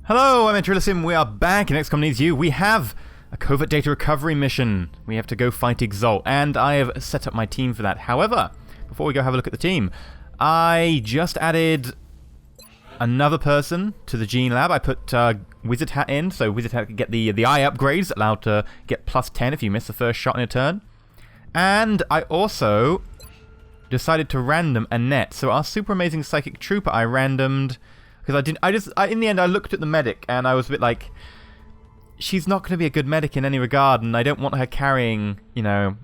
Hello, I'm EnterElysium. We are back in XCOM Needs You. We have a covert data recovery mission. We have to go fight Exalt, and I have set up my team for that. However, before we go have a look at the team, I just added another person to the Gene Lab. I put Wizard Hat in, so Wizard Hat can get the eye upgrades, allowed to get +10 if you miss the first shot in a turn. And I also decided to random Annette. So our super amazing psychic trooper I randomed because in the end I looked at the medic and I was a bit like, she's not going to be a good medic in any regard, and I don't want her carrying, you know,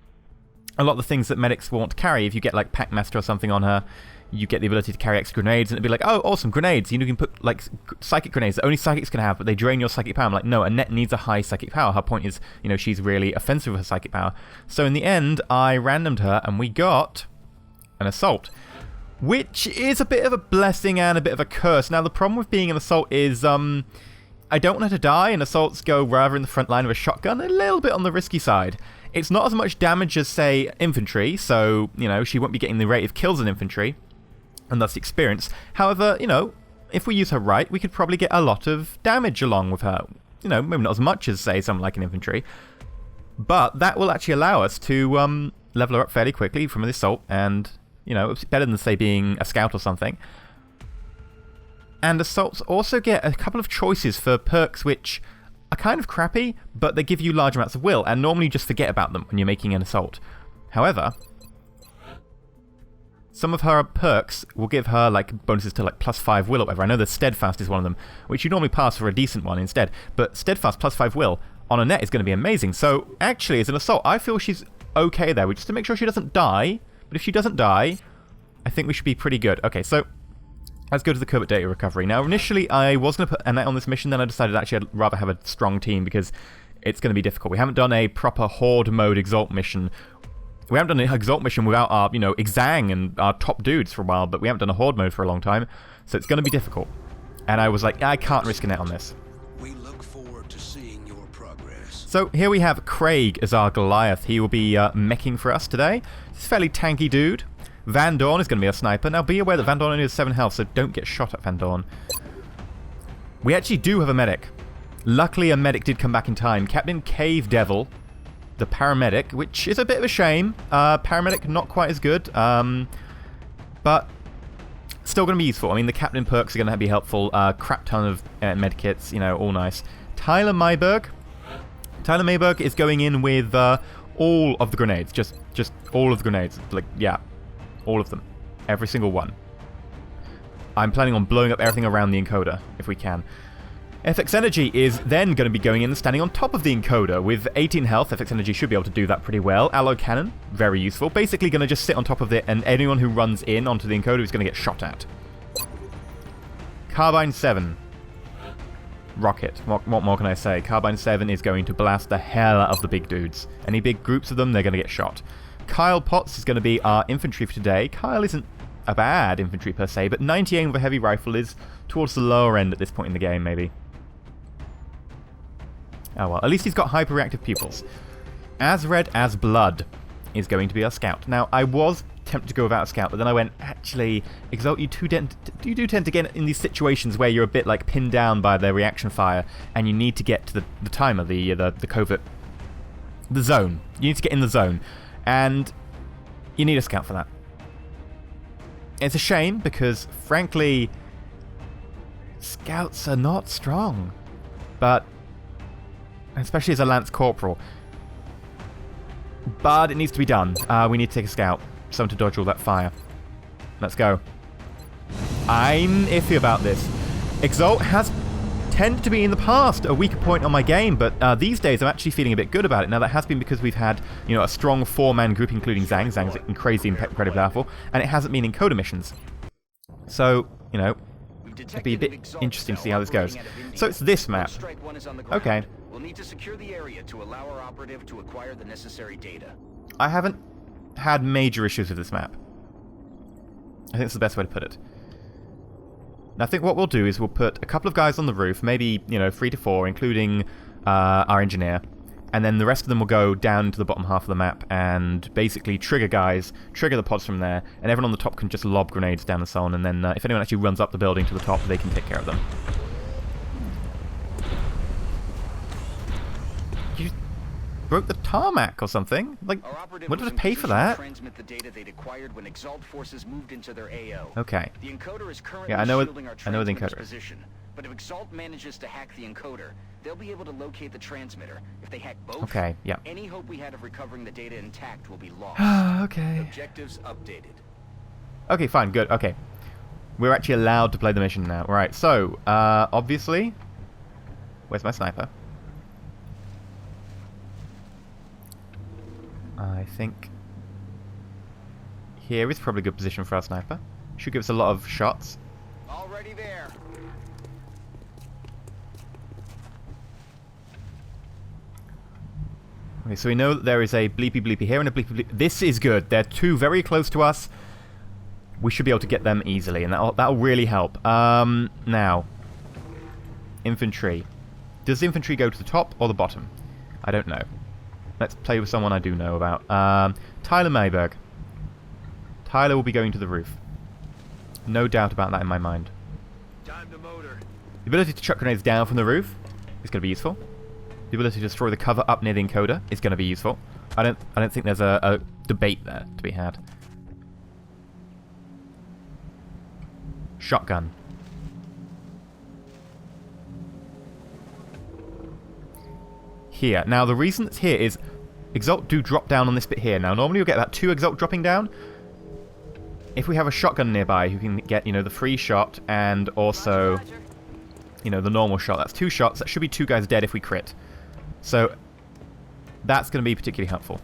a lot of the things that medics want to carry. If you get like Packmaster or something on her, you get the ability to carry extra grenades, and it'd be like, oh, awesome, grenades. You know, you can put like psychic grenades that only psychics can have, but they drain your psychic power. I'm like, no, Annette needs a high psychic power. Her point is, you know, she's really offensive with her psychic power. So in the end, I randomed her, and we got an Assault, which is a bit of a blessing and a bit of a curse. Now, the problem with being an Assault is, I don't want her to die, and Assaults go rather in the front line with a shotgun, a little bit on the risky side. It's not as much damage as, say, infantry, so, you know, she won't be getting the rate of kills in infantry, and thus experience. However, you know, if we use her right, we could probably get a lot of damage along with her. You know, maybe not as much as, say, someone like an infantry, but that will actually allow us to level her up fairly quickly from an Assault, and, you know, it's better than, say, being a Scout or something. And Assaults also get a couple of choices for perks which are kind of crappy, but they give you large amounts of will, and normally you just forget about them when you're making an Assault. However, some of her perks will give her like bonuses to like +5 will or whatever. I know the Steadfast is one of them, which you normally pass for a decent one instead, but Steadfast +5 will on Annette is going to be amazing. So actually, as an Assault, I feel she's okay there, just to make sure she doesn't die. But if she doesn't die, I think we should be pretty good. Okay, so let's go to the covert data recovery. Now, initially, I was going to put Annette on this mission, then I decided actually I'd rather have a strong team because it's going to be difficult. We haven't done a proper Horde mode Exalt mission. We haven't done an Exalt mission without our, you know, Exang and our top dudes for a while, but we haven't done a Horde mode for a long time, so it's going to be difficult. And I was like, I can't risk Annette on this. We look forward to seeing your progress. So here we have Craig as our Goliath. He will be meching for us today. He's a fairly tanky dude. Van Dorn is going to be a sniper. Now, be aware that Van Dorn only has 7 health, so don't get shot at Van Dorn. We actually do have a medic. Luckily, a medic did come back in time. Captain Cave Devil, the paramedic, which is a bit of a shame. Paramedic, not quite as good, but still going to be useful. I mean, the captain perks are going to be helpful. Crap ton of medkits, you know, all nice. Tyler Mayberg. Tyler Mayberg is going in with all of the grenades. Just all of the grenades. Like, yeah. All of them. Every single one. I'm planning on blowing up everything around the encoder, if we can. FX Energy is then going to be going in and standing on top of the encoder. With 18 health, FX Energy should be able to do that pretty well. Alloy Cannon, very useful. Basically going to just sit on top of it, and anyone who runs in onto the encoder is going to get shot at. Carbine 7. Rocket. What more can I say? Carbine 7 is going to blast the hell out of the big dudes. Any big groups of them, they're going to get shot. Kyle Potts is going to be our infantry for today. Kyle isn't a bad infantry per se, but 90 aim with a heavy rifle is towards the lower end at this point in the game, maybe. Oh well, at least he's got hyperreactive pupils. As Red as Blood is going to be our scout. Now, I was tempted to go without a scout, but then I went, actually, Exalt, you do tend to get in these situations where you're a bit like pinned down by the reaction fire, and you need to get to the timer, the covert, the zone. You need to get in the zone. And you need a scout for that. It's a shame because, frankly, scouts are not strong. But, especially as a Lance Corporal. But it needs to be done. We need to take a scout. Someone to dodge all that fire. Let's go. I'm iffy about this. Exalt has tended to be in the past a weaker point on my game, but these days I'm actually feeling a bit good about it. Now, that has been because we've had, you know, a strong 4-man group, including Zang. Zang's crazy and incredibly powerful, and it hasn't been encoder missions. So, you know, it'll be a bit interesting to see how this goes. So it's this map. Okay. We'll need to secure the area to allow our operative to acquire the necessary data. I haven't had major issues with this map. I think it's the best way to put it. And I think what we'll do is we'll put a couple of guys on the roof, maybe, you know, 3 to 4, including our engineer, and then the rest of them will go down to the bottom half of the map and basically trigger the pods from there, and everyone on the top can just lob grenades down the zone, and then if anyone actually runs up the building to the top, they can take care of them. broke the tarmac or something. Like, Our operative what did was I in pay for position to that? transmit the data they'd acquired when Exalt forces moved into their AO. Okay. The encoder is currently Yeah, I know shielding our I know the transmitter's encoder is. position. But if Exalt manages to hack the encoder, they'll be able to locate the transmitter. If they hack both, Okay, yeah. any hope we had of recovering the data intact will be lost. Okay. Objectives updated. Okay, fine, good, okay. We're actually allowed to play the mission now. Right, so, obviously... Where's my sniper? I think... Here is probably a good position for our sniper. Should give us a lot of shots. Already there. Okay, so we know that there is a bleepy bleepy here and a bleepy bleepy... This is good. They're two very close to us. We should be able to get them easily, and that'll really help. Now, infantry. Does infantry go to the top or the bottom? I don't know. Let's play with someone I do know about. Tyler Mayberg. Tyler will be going to the roof. No doubt about that in my mind. Time to motor. The ability to chuck grenades down from the roof is going to be useful. The ability to destroy the cover up near the encoder is going to be useful. I don't think there's a debate there to be had. Shotgun. Here. Now, the reason it's here is Exalt do drop down on this bit here. Now, normally you'll get about 2 Exalt dropping down. If we have a shotgun nearby who can get, you know, the free shot and also, you know, the normal shot, that's 2 shots. That should be 2 guys dead if we crit. So, that's going to be particularly helpful.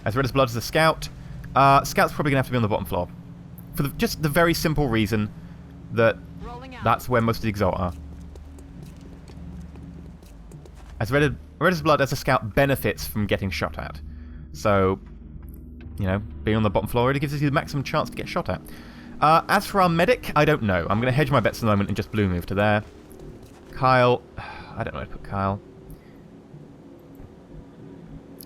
As Red as Blood is a scout. Scout's probably going to have to be on the bottom floor. For just the very simple reason that that's where most of the Exalt are. As Red as Blood as a scout benefits from getting shot at. So, you know, being on the bottom floor, it gives us the maximum chance to get shot at. As for our medic, I don't know. I'm going to hedge my bets at the moment and just blue move to there. Kyle, I don't know where to put Kyle.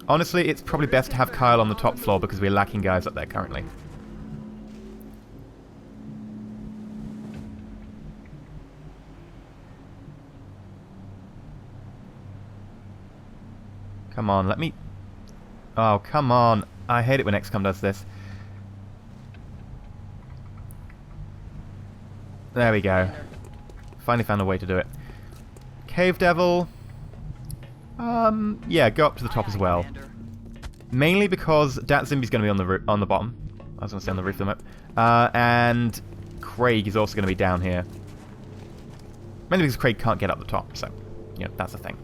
Honestly, it's probably best to have Kyle on the top floor because we're lacking guys up there currently. Come on, let me... Oh, come on. I hate it when XCOM does this. There we go. Finally found a way to do it. Cave Devil. Yeah, go up to the top as well. Mainly because Dat Zimbi's going to be on the bottom. I was going to say on the roof of the map. And Craig is also going to be down here. Mainly because Craig can't get up the top, so, you know, that's the thing.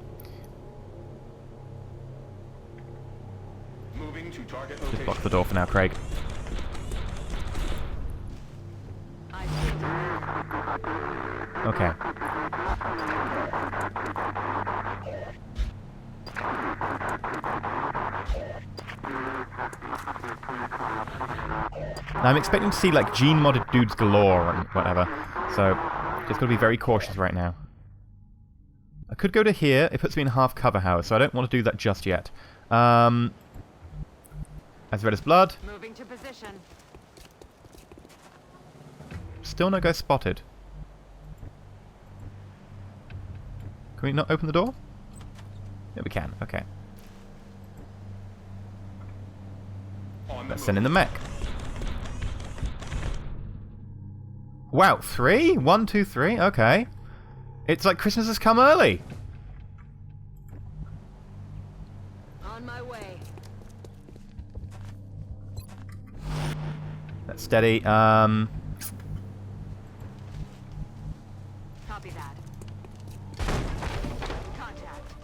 Just block the door for now, Craig. Okay. Now I'm expecting to see like gene-modded dudes galore and whatever, so just gotta be very cautious right now. I could go to here. It puts me in half cover, however, so I don't want to do that just yet. As Red as Blood. Moving to position. Still no guy spotted. Can we not open the door? Yeah, we can. Okay. Let's send in the mech. Wow, 3? 1, 2, 3? Okay. It's like Christmas has come early. On my way. That's steady. Copy that. Contact.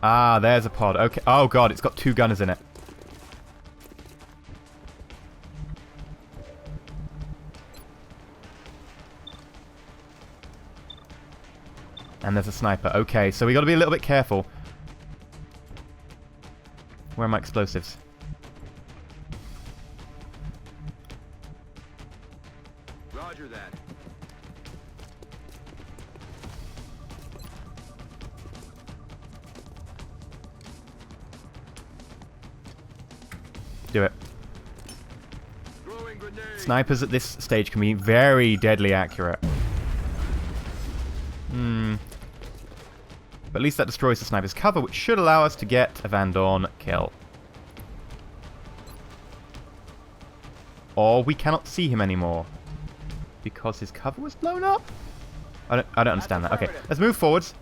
Ah, there's a pod. Okay. Oh god, it's got 2 gunners in it. And there's a sniper. Okay, so we got to be a little bit careful. Where are my explosives? Roger that. Do it. Throwing grenade. Snipers at this stage can be very deadly accurate. But at least that destroys the sniper's cover, which should allow us to get a Van Dorn kill. Or we cannot see him anymore. Because his cover was blown up? I don't understand that. Okay, let's move forwards.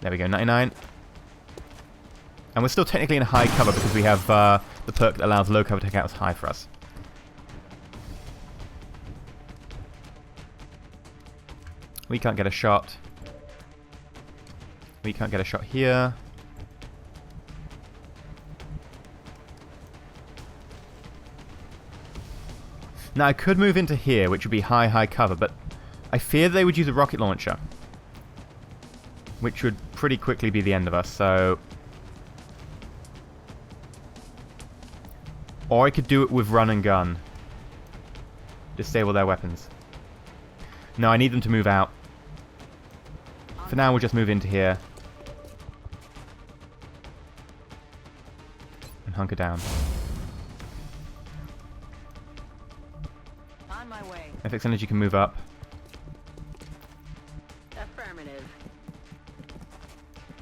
There we go, 99. And we're still technically in high cover because we have the perk that allows low cover to count as high for us. We can't get a shot. We can't get a shot here. Now I could move into here, which would be high cover, but I fear they would use a rocket launcher. Which would pretty quickly be the end of us, so... Or I could do it with run and gun. Disable their weapons. No, I need them to move out. For now, we'll just move into here. And hunker down. On my way. FX Energy can move up. Affirmative.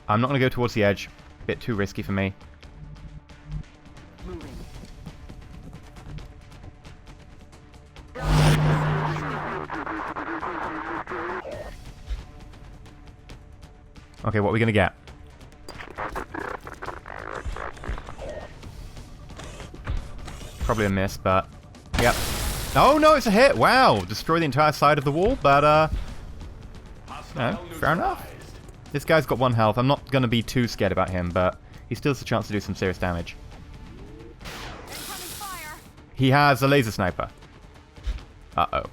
I'm not going to go towards the edge. Bit too risky for me. Moving. Okay, what are we going to get? Probably a miss, but... Yep. Oh, no, it's a hit! Wow! Destroy the entire side of the wall, but, no, fair enough. This guy's got 1 health. I'm not going to be too scared about him, but he still has a chance to do some serious damage. Fire. He has a laser sniper. Uh-oh.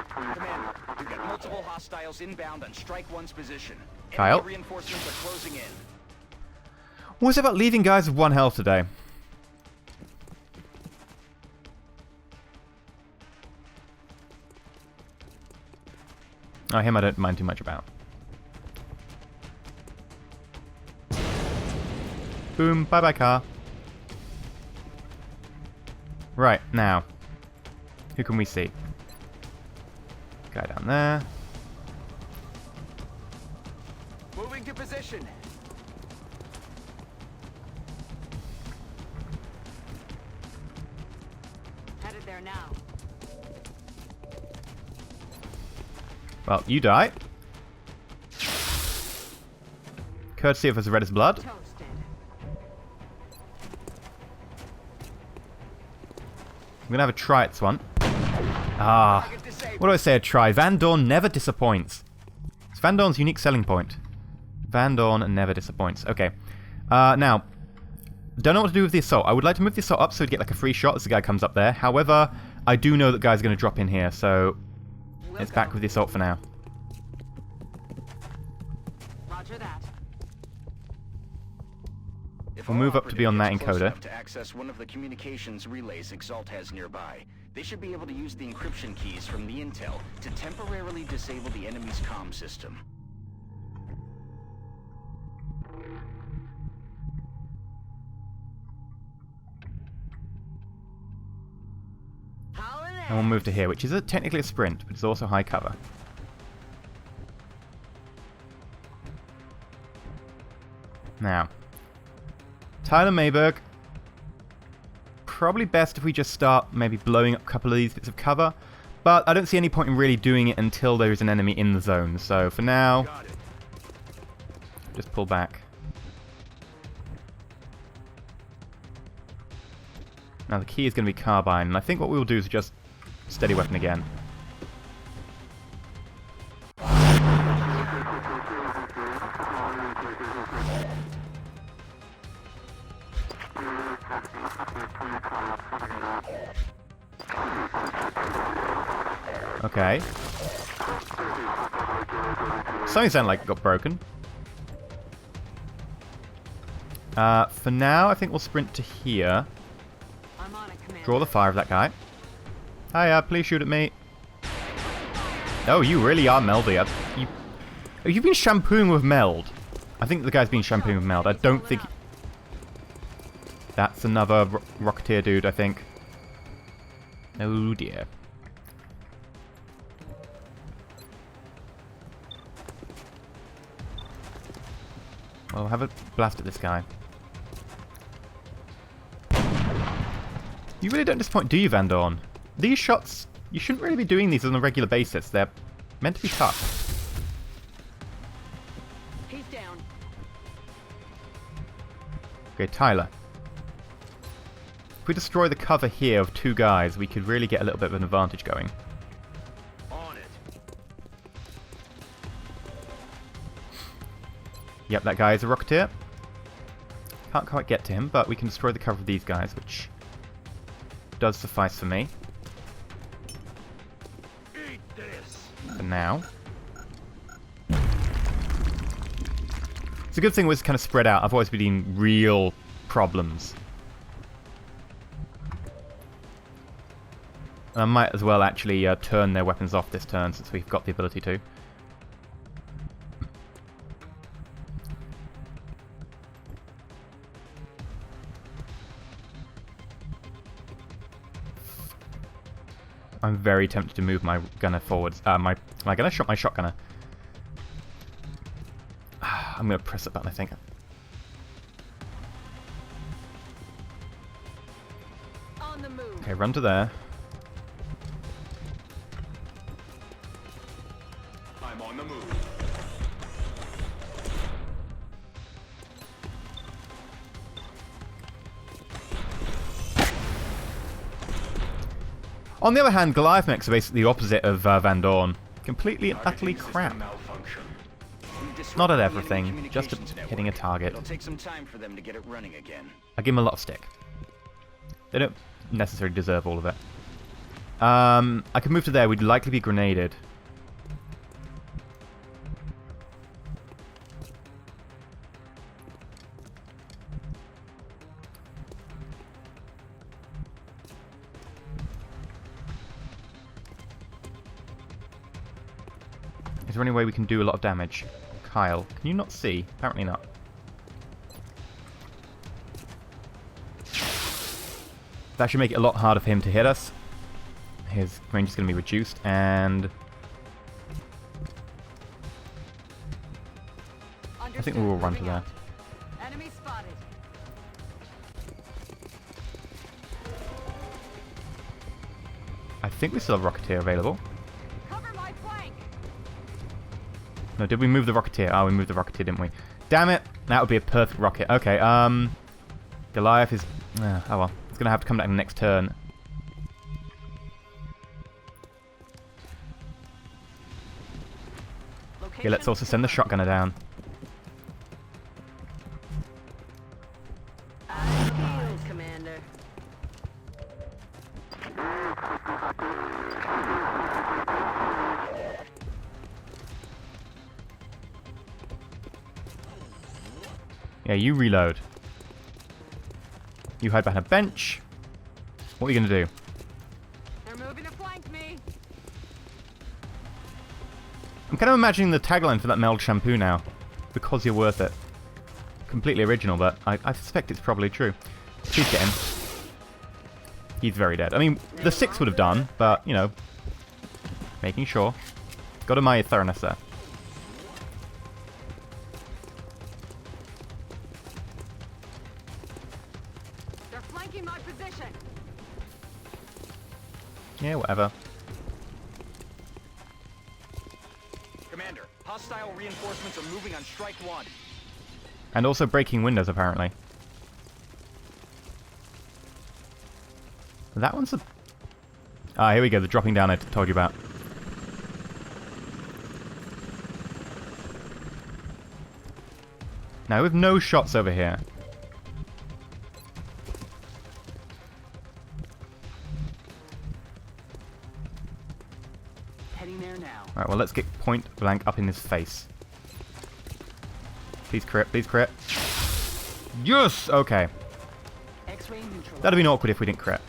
Commander, we've got multiple hostiles inbound on Strike 1's position. Kyle? Enemy reinforcements are closing in. What's it about leaving guys with 1 health today? Oh, him I don't mind too much about. Boom, bye-bye car. Right, now. Who can we see? Guy down there. Moving to position. Headed there now. Well, you die. Courtesy of as red as blood. Toasted. I'm gonna have a try at this one. Ah. What do I say a try? Van Dorn never disappoints. It's Van Dorn's unique selling point. Van Dorn never disappoints. Okay. Now, don't know what to do with the assault. I would like to move the assault up so we get like a free shot as the guy comes up there. However, I do know that guy's going to drop in here, so it's back with the assault for now. Roger that. We'll move up to be on that encoder. To access one of the communications relays Exalt has nearby, they should be able to use the encryption keys from the intel to temporarily disable the enemy's comm system. And we'll move to here, which is technically a sprint, but it's also high cover. Now, Tyler Mayberg. Probably best if we just start maybe blowing up a couple of these bits of cover. But I don't see any point in really doing it until there is an enemy in the zone. So for now, just pull back. Now the key is going to be carbine, and I think what we will do is just steady weapon again. Okay. Something sounded like it got broken. For now, I think we'll sprint to here. I'm on it, Commander. Draw the fire of that guy. Hiya, please shoot at me. Oh, you really are meldy. You've been shampooing with meld. I think the guy's been shampooing with meld. I don't think... That's another Rocketeer dude, I think. Oh dear. Well, have a blast at this guy. You really don't disappoint, do you, Van Dorn? These shots, you shouldn't really be doing these on a regular basis. They're meant to be tough. He's down. Okay, Tyler. If we destroy the cover here of two guys, we could really get a little bit of an advantage going. On it. Yep, that guy is a Rocketeer. Can't quite get to him, but we can destroy the cover of these guys, which does suffice for me. Eat this. For now. It's a good thing we're kind of spread out. I've always been in real problems. And I might as well actually turn their weapons off this turn since we've got the ability to. I'm very tempted to move my gunner forwards. My gunner shot my shotgunner. I'm going to press the button, I think. On the move. Okay, run to there. I'm on the move. On the other hand, Goliath mechs are basically the opposite of Van Dorn. Completely and utterly crap. Not at everything, just at hitting a target. It'll take some time for them to get it running again. I give them a lot of stick. They don't necessarily deserve all of it. I could move to there. We'd likely be grenaded. Is there any way we can do a lot of damage? Kyle, can you not see? Apparently not. That should make it a lot harder for him to hit us. His range is going to be reduced, and I think we will run to there. Enemy spotted. I think we still have Rocketeer available. Cover my flank. No, did we move the Rocketeer? Oh, we moved the Rocketeer, didn't we? Damn it! That would be a perfect rocket. Okay, Goliath is... oh well. It's going to have to come back in the next turn. Okay, let's also send the shotgunner down. Heels, Commander. Yeah, you reload. You hide behind a bench. What are you going to do? They're moving to flank me. I'm kind of imagining the tagline for that meld shampoo now. Because you're worth it. Completely original, but I suspect it's probably true. Please get him. He's very dead. I mean, the 6 would have done, but, you know, making sure. Got to admire your thoroughness there. They're flanking my position. Yeah, whatever. Commander, hostile reinforcements are moving on strike 1. And also breaking windows, apparently. That one's a... ah, here we go, the dropping down I told you about. Now, we have no shots over here. Heading there now. Alright, well, let's get point blank up in his face. Please crit, please crit. Yes! Okay. X-ray neutralized. That'd have been awkward if we didn't crit.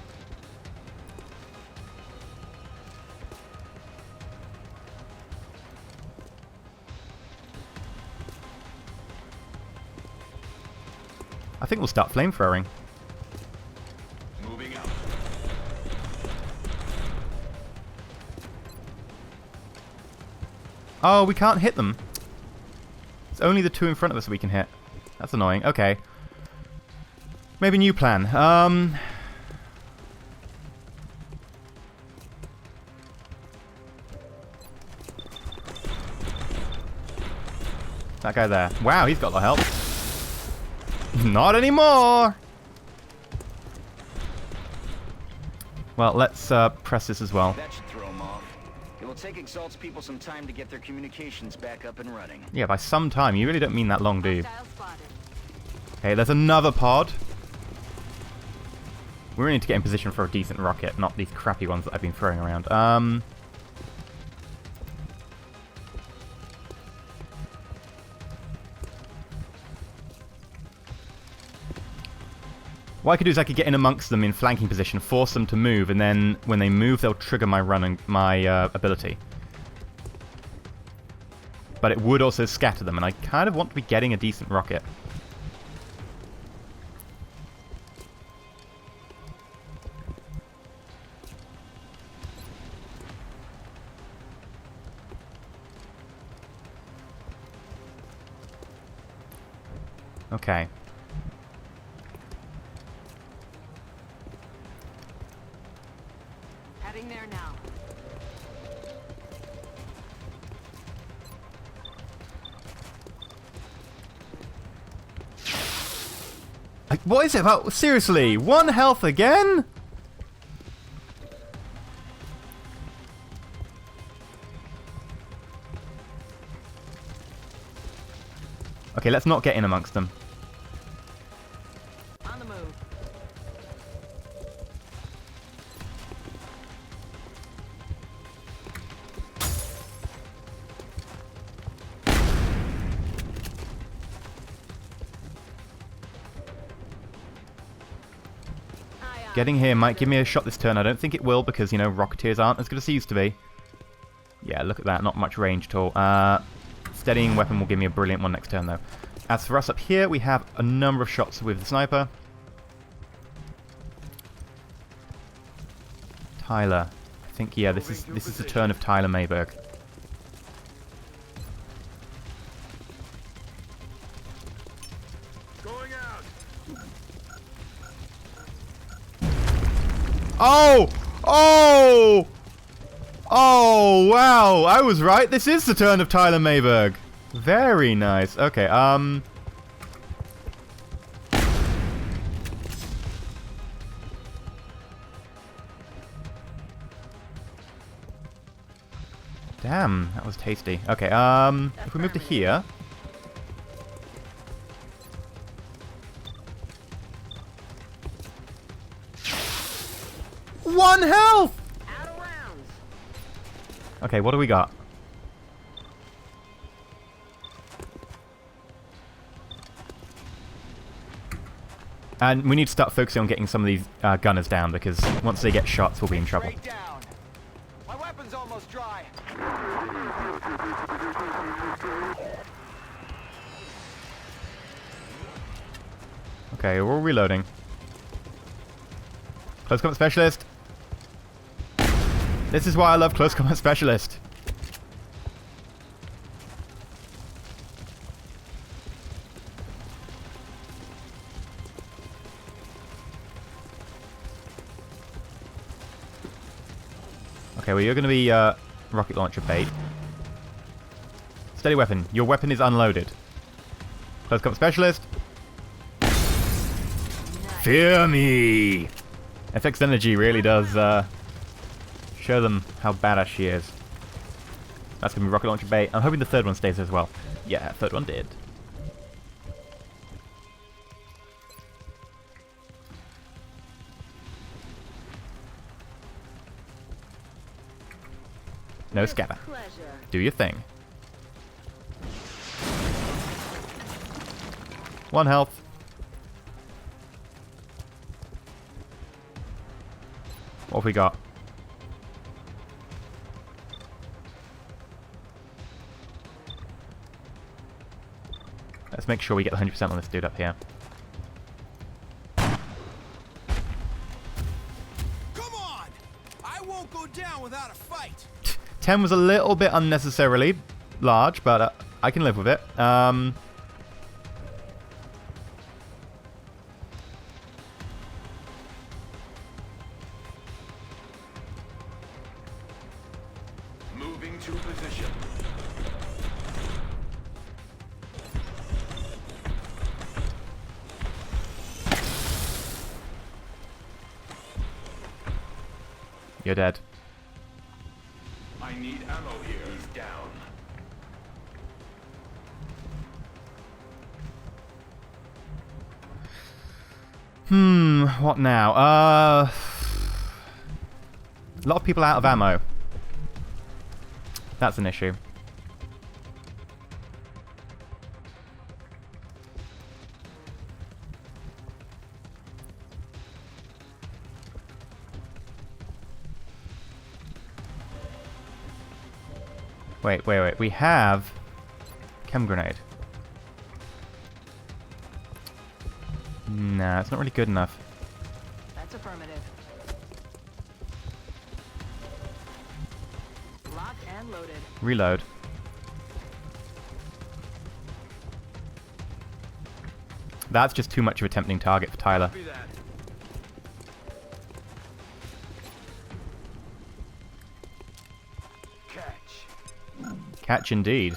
I think we'll start flamethrowing. Moving out. Oh, we can't hit them. It's only the two in front of us we can hit. That's annoying. Okay. Maybe new plan. That guy there. Wow, he's got a lot of health. Not anymore! Well, let's press this as well. That should throw them off. It will take Exalt's people some time to get their communications back up and running. Yeah, by some time. You really don't mean that long, do you? Hostile spotted. Okay, there's another pod. We really need to get in position for a decent rocket, not these crappy ones that I've been throwing around. What I could do is I could get in amongst them in flanking position, force them to move, and then when they move, they'll trigger my run and my ability. But it would also scatter them, and I kind of want to be getting a decent rocket. Okay. Heading there now. Like, what is it about? Seriously, 1 health again? Okay, let's not get in amongst them. On the move. Getting here might give me a shot this turn. I don't think it will because, you know, Rocketeers aren't as good as they used to be. Yeah, look at that. Not much range at all. Steadying weapon will give me a brilliant one next turn, though. As for us up here, we have a number of shots with the sniper. Tyler. I think, yeah, this is the turn of Tyler Mayberg. Going out. Oh! Oh! Oh, wow! I was right. This is the turn of Tyler Mayberg. Very nice. Okay, damn, that was tasty. Okay, if we move to here. One health! Out of rounds. Okay, what do we got? And we need to start focusing on getting some of these gunners down, because once they get shots, we'll be in trouble. Straight down. My weapon's almost dry. Okay, we're reloading. Close combat specialist. This is why I love close combat specialist. Okay, well, you're going to be rocket launcher bait. Steady weapon. Your weapon is unloaded. Close combat specialist. Fear me! FX Energy really does show them how badass she is. That's going to be rocket launcher bait. I'm hoping the third one stays as well. Yeah, third one did. No scatter. Pleasure. Do your thing. 1 health. What have we got? Let's make sure we get 100% on this dude up here. Come on! I won't go down without a fight. 10 was a little bit unnecessarily, large, but I can live with it. Moving to position. You're dead. I need ammo here. He's down. What now? A lot of people out of ammo. That's an issue. Wait. We have chem grenade. Nah, it's not really good enough. That's affirmative. Locked and loaded. Reload. That's just too much of a tempting target for Tyler. Copy that. Catch. Catch indeed.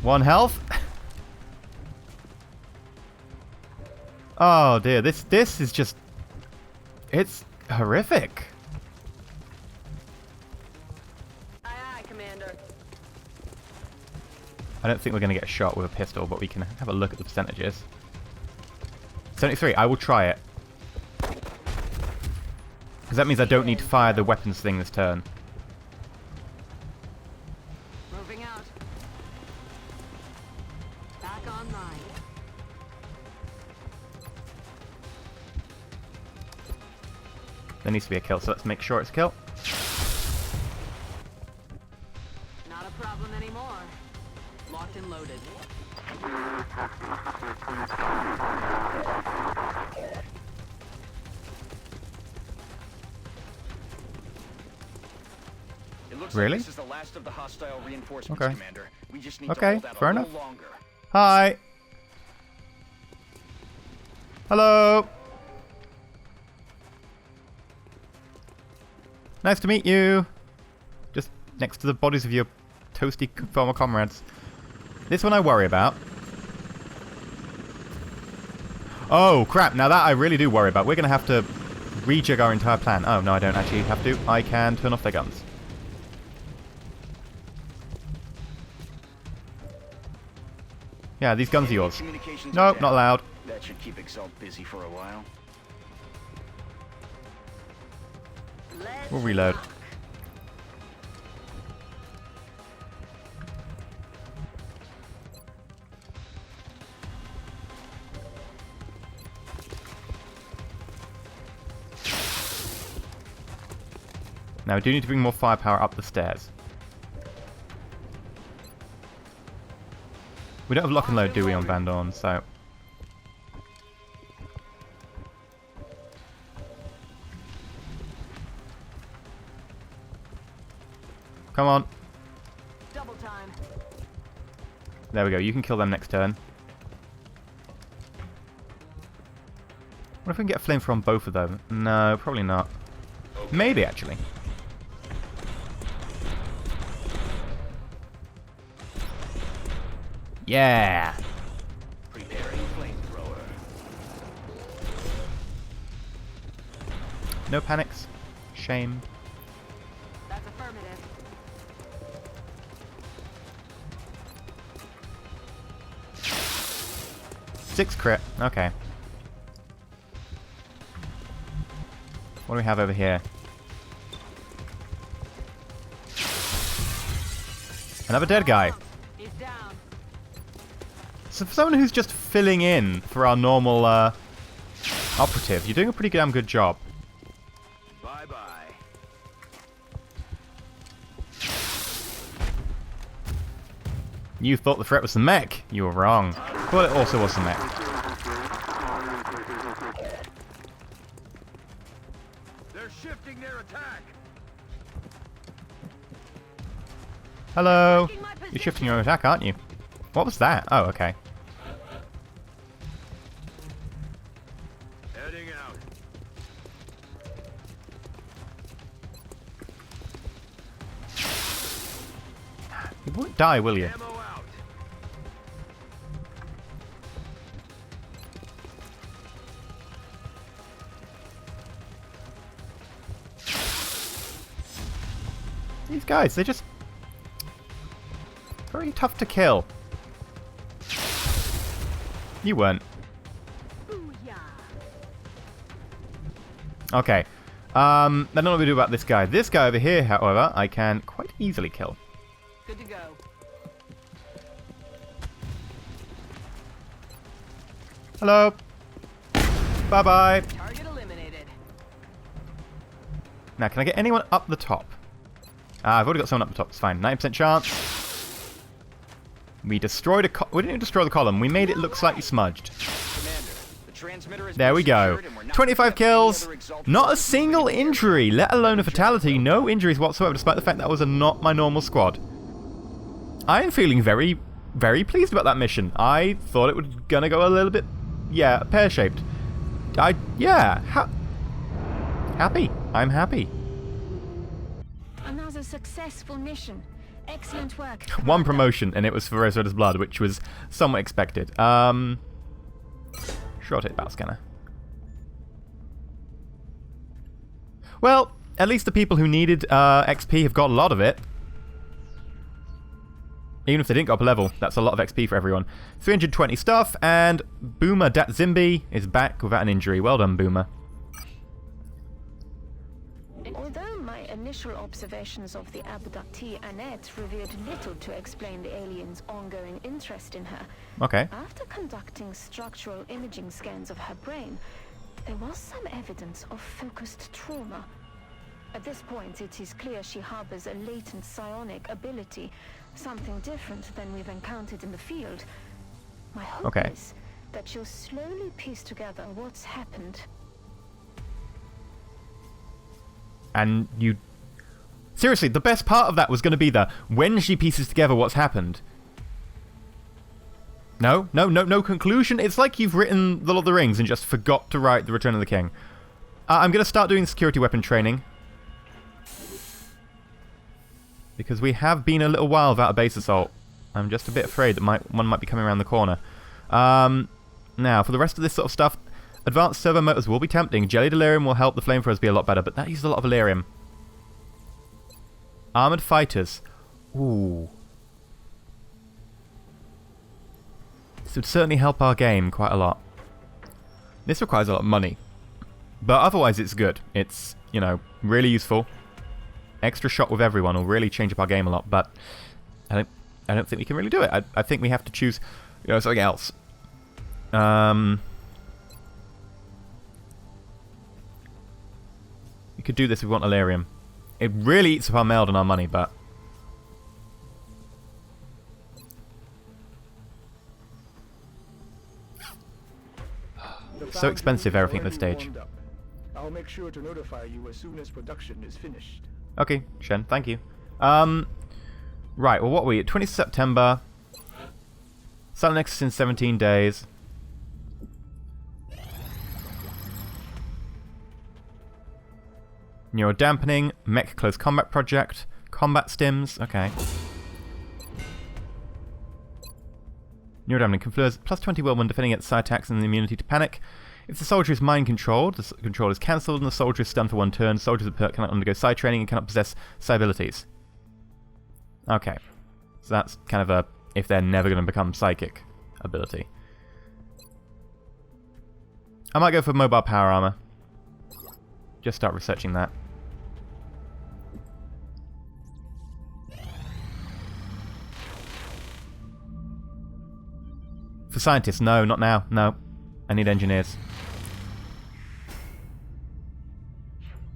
1 health. Oh dear, this is just... It's horrific. Aye, aye, Commander. I don't think we're going to get a shot with a pistol, but we can have a look at the percentages. 73, I will try it. Because that means I don't need to fire the weapons thing this turn. Moving out. Back online. There needs to be a kill, so let's make sure it's a kill. Not a problem anymore. Locked and loaded. It looks Really? like this is the last of the hostile reinforcements, Okay. Commander. We just need to Okay, hold out fair a enough. little longer. Hi! Hello! Nice to meet you! Just next to the bodies of your toasty former comrades. This one I worry about. Oh, crap. Now that I really do worry about. We're going to have to rejig our entire plan. Oh, no, I don't actually have to. I can turn off their guns. Yeah, these guns are yours. Communications Nope, are not down. allowed. That should keep Exalt busy for a while. We'll reload. Now we do need to bring more firepower up the stairs. We don't have lock and load, do we, on Van Dorn, so... Come on. Double time. There we go, you can kill them next turn. What if we can get a flamethrower on both of them? No, probably not. Maybe, actually. Yeah! Preparing flamethrower. No panics. Shame. That's affirmative. Six crit. Okay. What do we have over here? Another dead guy. He's down. So for someone who's just filling in for our normal operative, you're doing a pretty damn good job. Bye-bye. You thought the threat was the mech. You were wrong. Well, it also was the mech. They're shifting their attack. Hello. You're shifting your attack, aren't you? What was that? Oh, okay. Heading out. You won't die, will you? Ammo out. These guys, they're just very tough to kill. You weren't. Booyah. Okay. I don't know what we do about this guy. This guy over here, however, I can quite easily kill. Good to go. Hello. Bye-bye. Target eliminated. Now, can I get anyone up the top? I've already got someone up the top. It's fine. 90% chance. We destroyed we didn't destroy the column. We made it look slightly smudged. Commander, the transmitter has There been we go. secured and we're not 25 picking up any kills. other Exalt Not a forces single moving in the injury, let alone a fatality. No injuries whatsoever, despite the fact that was not my normal squad. I am feeling very, very pleased about that mission. I thought it was gonna go a little bit, yeah, pear-shaped. Yeah, happy. I'm happy. Another successful mission. Excellent work. One promotion, and it was for Rosetta's Blood, which was somewhat expected. Short hit battle scanner. Well, at least the people who needed XP have got a lot of it. Even if they didn't go up a level, that's a lot of XP for everyone. 320 stuff, and Boomer Dat Zimbi is back without an injury. Well done, Boomer. Although my initial observations of the abductee Annette revealed little to explain the alien's ongoing interest in her, Okay. after conducting structural imaging scans of her brain, there was some evidence of focused trauma. At this point, it is clear she harbors a latent psionic ability, something different than we've encountered in the field. My hope is that she'll slowly piece together what's happened. And you... Seriously, the best part of that was going to be when she pieces together what's happened. No conclusion. It's like you've written The Lord of the Rings and just forgot to write The Return of the King. I'm going to start doing security weapon training. Because we have been a little while without a base assault. I'm just a bit afraid that one might be coming around the corner. Now, for the rest of this sort of stuff, advanced servo motors will be tempting. Jelly Delirium will help the flamethrowers be a lot better, but that uses a lot of Delirium. Armored fighters. Ooh. This would certainly help our game quite a lot. This requires a lot of money. But otherwise it's good. It's, you know, really useful. Extra shot with everyone will really change up our game a lot, but I don't think we can really do it. I think we have to choose, you know, something else. We could do this if we want Elarium. It really eats up our meld and our money, but... So expensive, everything at this stage. I'll make sure to notify you as soon as production is finished. Okay, Shen, thank you. Right, well, what were we at? 20th September. Sun Nexus in 17 days. Neurodampening, Mech Close Combat Project, Combat Stims, okay. Neurodampening confers plus 20 will when defending against psi attacks and the immunity to panic. If the soldier is mind-controlled, the control is cancelled and the soldier is stunned for one turn. Soldiers of perk cannot undergo psi training and cannot possess psi abilities. Okay. So that's kind of a, if they're never going to become psychic ability. I might go for mobile power armor. Just start researching that. For scientists, no, not now, no. I need engineers.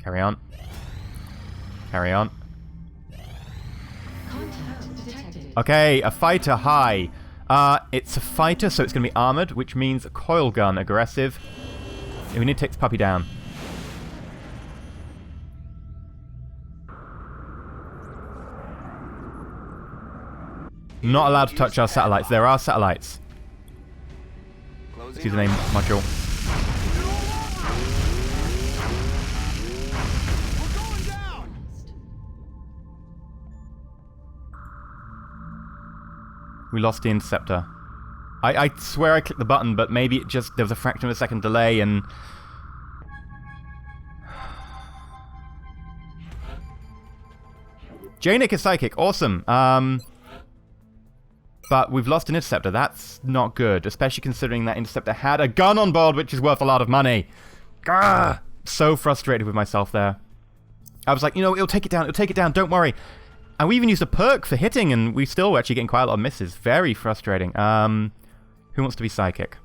Carry on. Carry on. Okay, a fighter, hi. It's a fighter, so it's going to be armored, which means a coil gun, aggressive. We need to take this puppy down. Not allowed to touch our satellites. There are satellites. See the name module. We lost the interceptor. I swear I clicked the button, but maybe it just... there was a fraction of a second delay and... Janik is psychic. Awesome. But we've lost an interceptor. That's not good, especially considering that interceptor had a gun on board, which is worth a lot of money. Gah! So frustrated with myself there. I was like, you know, it'll take it down, don't worry. And we even used a perk for hitting, and we still were actually getting quite a lot of misses. Very frustrating. Who wants to be psychic?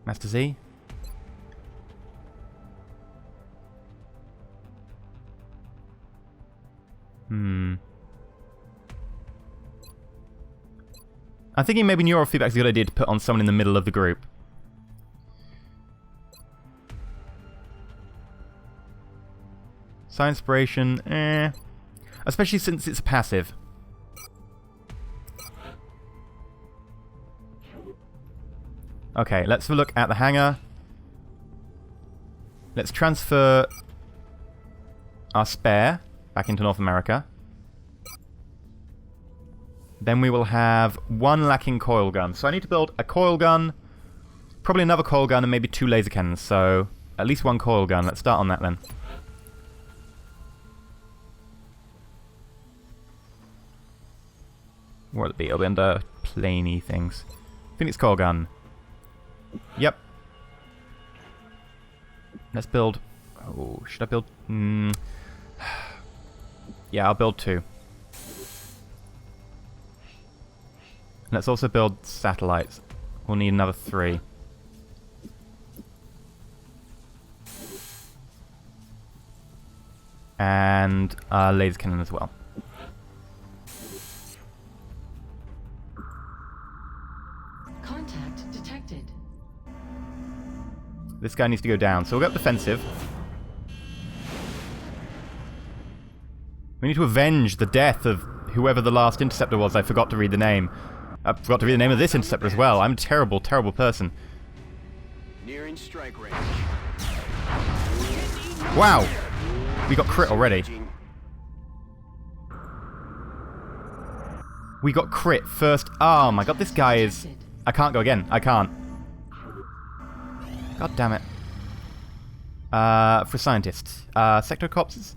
Master Z? I'm thinking maybe neurofeedback is a good idea to put on someone in the middle of the group. Science inspiration, especially since it's a passive. Okay, let's have a look at the hangar. Let's transfer our spare back into North America. Then we will have one lacking coil gun. So I need to build a coil gun, probably another coil gun, and maybe 2 laser cannons. So at least 1 coil gun. Let's start on that then. What will it be? It'll be under planey things. Phoenix coil gun. Yep. Let's build... oh, should I build... yeah, I'll build 2. Let's also build satellites. We'll need another 3. And a laser cannon as well. Contact detected. This guy needs to go down, so we'll go defensive. We need to avenge the death of whoever the last interceptor was. I forgot to read the name. I forgot to read the name of this interceptor as well. I'm a terrible, terrible person. Nearing strike range. Wow! We got crit already. We got crit first. Oh my god, this guy is... I can't go again. I can't. God damn it. For scientists. Sector corpses?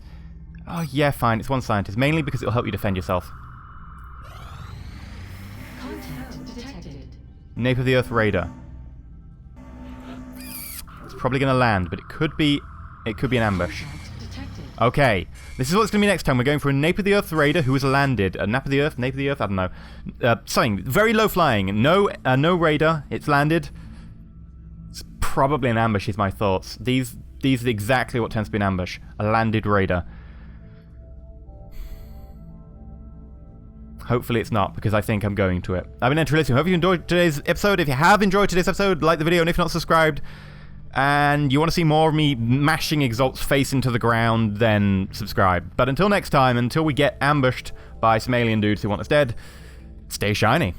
Oh yeah, fine. It's 1 scientist. Mainly because it'll help you defend yourself. Contact detected. Nape of the Earth Raider. It's probably going to land, but it could be an ambush. Contact detected. Okay, this is what it's going to be next time. We're going for a Nape of the Earth Raider who has landed. A Nape of the Earth? Nape of the Earth? I don't know. Something. Very low flying. No Raider. It's landed. It's probably an ambush is my thoughts. These are exactly what tends to be an ambush. A landed Raider. Hopefully it's not, because I think I'm going to it. I've been EnterElysium. Hope you enjoyed today's episode. If you have enjoyed today's episode, like the video, and if not, subscribed. And you want to see more of me mashing Exalt's face into the ground, then subscribe. But until next time, until we get ambushed by some alien dudes who want us dead, stay shiny.